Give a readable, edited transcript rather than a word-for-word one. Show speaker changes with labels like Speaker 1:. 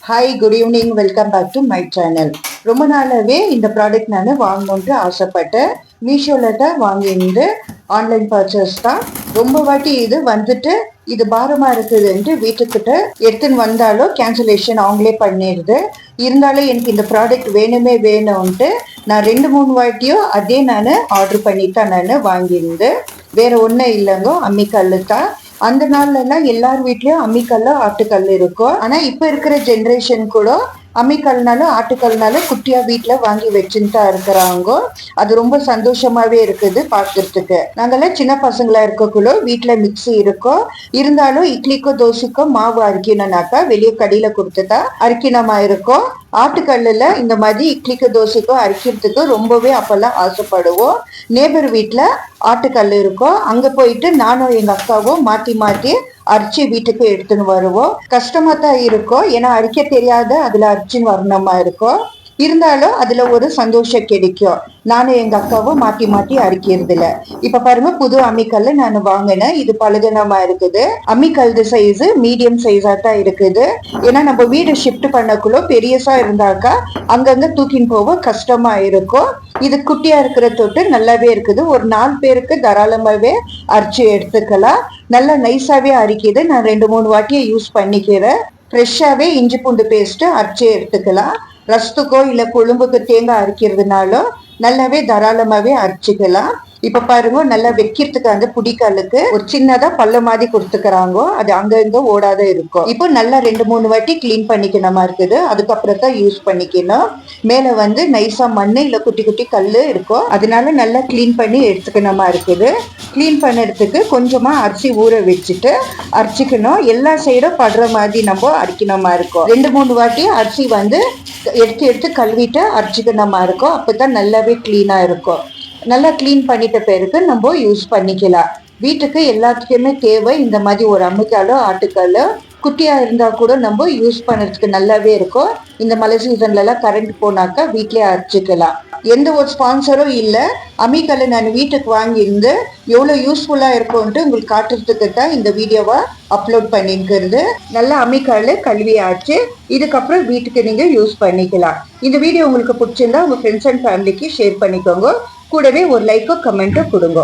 Speaker 1: Hi, good evening. Welcome back to my channel. ரொம்ப நாளாகவே இந்த ப்ராடக்ட் நான் வாங்கணுன்ட்டு ஆசைப்பட்டேன். மீஷோவில் தான் வாங்கியிருந்து ஆன்லைன் பர்ச்சேஸ் தான். ரொம்ப வாட்டி இது வந்துட்டு இது பாரமாக இருக்குதுன்ட்டு வீட்டுக்கிட்ட எடுத்துன்னு வந்தாலும் கேன்சலேஷன் அவங்களே பண்ணிடுது. இருந்தாலும் எனக்கு இந்த ப்ராடக்ட் வேணும்ன்ட்டு நான் 2-3 வாட்டியும் அதே நான் ஆர்டர் பண்ணி தான் நான் வாங்கியிருந்தேன். வேற ஒன்றும் இல்லைங்க, அம்மிக்கல் தான். அந்த நாள்லாம் எல்லார் வீட்லயும் அம்மிக்கல்ல ஆட்டுக்கல் இருக்கும். ஆனா இப்ப இருக்கிற ஜென்ரேஷன் கூட அம்மிக்கல்னாலும் ஆட்டுக்கல்னாலும் குட்டியா வீட்டுல வாங்கி வச்சுட்டு இருக்கிறாங்க. அது ரொம்ப சந்தோஷமாவே இருக்குது பாக்குறதுக்கு. நாங்கெல்லாம் சின்ன பசங்களா இருக்கக்குள்ள வீட்டுல மிக்சி இருக்கும். இருந்தாலும் இட்லிக்கோ தோசைக்கோ மாவு அரைக்கணும்னாக்கா வெளியே கடையில கொடுத்துதான் அரைக்கினமா இருக்கும். ஆட்டுக்கல்லுல இந்த மாதிரி இட்லிக்கு தோசைக்கோ அரைக்கிறதுக்கு ரொம்பவே அப்பெல்லாம் ஆசைப்படுவோம். நேபர் வீட்டுல ஆட்டுக்கல் இருக்கும். அங்க போயிட்டு நானும் எங்க அக்காவும் மாத்தி மாத்தி அரிச்சு வீட்டுக்கு எடுத்துன்னு வருவோம். கஷ்டமா தான் இருக்கும், ஏன்னா அரிக்க தெரியாத அதுல அரிச்சின்னு வரணுமா இருக்கும். இருந்தாலும் அதுல ஒரு சந்தோஷம் கிடைக்கும். நானும் எங்க அக்காவும் மாத்தி மாத்தி அரிக்கிறதுல. இப்ப பாருங்க, புது அம்மிக்கல்ல நான் வாங்கினேன். இது பலகனமா இருக்குது. அம்மிக்கல் சைஸ் மீடியம் சைஸா தான் இருக்குது. ஏன்னா நம்ம வீடு ஷிஃப்ட் பண்ணக்குள்ள பெரியசா இருந்தாக்கா அங்கங்க தூக்கின்னு போக கஷ்டமா இருக்கும். இது குட்டியா இருக்கிற தொட்டு நல்லாவே இருக்குது. ஒரு 4 பேருக்கு தாராளமாவே அரிச்சு எடுத்துக்கலாம். நல்லா நைஸாவே அரிக்குது. நான் 2-3 வாட்டியை யூஸ் பண்ணிக்கிறேன். ஃப்ரெஷ்ஷாவே இஞ்சி பூண்டு பேஸ்ட் அரைச்சி எடுத்துக்கலாம். ரசத்துக்கோ இல்ல கொழும்புக்கு தேங்காய் அரைக்கிறதுனாலும் நல்லாவே தாராளமாவே அரைச்சிக்கலாம். இப்ப பாருங்க, நல்லா வைக்கிறதுக்கு அந்த புடிக்கல்லுக்கு ஒரு சின்னதா பல்ல மாதிரி கொடுத்துக்கிறாங்க. அது அங்கங்க ஓடாத இருக்கும். இப்போ நல்லா 2-3 வாட்டி கிளீன் பண்ணிக்கணுமா இருக்குது. அதுக்கப்புறம் தான் யூஸ் பண்ணிக்கணும். மேல வந்து நைஸா மண்ணு இல்ல குட்டி குட்டி கல்லு இருக்கும். அதனால நல்லா கிளீன் பண்ணி எடுத்துக்கணுமா இருக்குது. கிளீன் பண்ணுறதுக்கு கொஞ்சமா அரிசி ஊற வச்சுட்டு அரைச்சிக்கணும். எல்லா சைடும் படுற மாதிரி நம்ம அரைக்கணுமா இருக்கும். 2-3 வாட்டி அரிசி வந்து எடுத்து கழுவிட்டு அரைச்சிக்கணுமா இருக்கும். அப்பதான் நல்லாவே கிளீனா இருக்கும். நல்லா கிளீன் பண்ணிட்ட பிறகு நம்ம யூஸ் பண்ணிக்கலாம். வீட்டுக்கு எல்லாத்துக்குமே தேவை இந்த மாதிரி ஒரு அம்மிக்கல்லோ ஆட்டுக்கல்லோ. குட்டியா இருந்தா கூட நம்ம யூஸ் பண்ணுறதுக்கு நல்லாவே இருக்கும். இந்த மழை சீசன்ல எல்லாம் கரண்ட் போனாக்கா வீட்லயே அரைச்சிக்கலாம். எந்த ஒரு ஸ்பான்சரும் இல்லை. அம்மிக்கல்லை நான் வீட்டுக்கு வாங்கியிருந்து எவ்வளோ யூஸ்ஃபுல்லாக இருக்கும்ன்ட்டு உங்களுக்கு காட்டுறதுக்கு தான் இந்த வீடியோவை அப்லோட் பண்ணிக்கிறது. நல்லா அம்மிக்கல்லை கழுவி ஆச்சு. இதுக்கப்புறம் வீட்டுக்கு நீங்கள் யூஸ் பண்ணிக்கலாம். இந்த வீடியோ உங்களுக்கு பிடிச்சிருந்தா உங்கள் ஃப்ரெண்ட்ஸ் அண்ட் ஃபேமிலிக்கு ஷேர் பண்ணிக்கோங்க. கூடவே ஒரு லைக்கோ கமெண்ட்டோ கொடுங்க.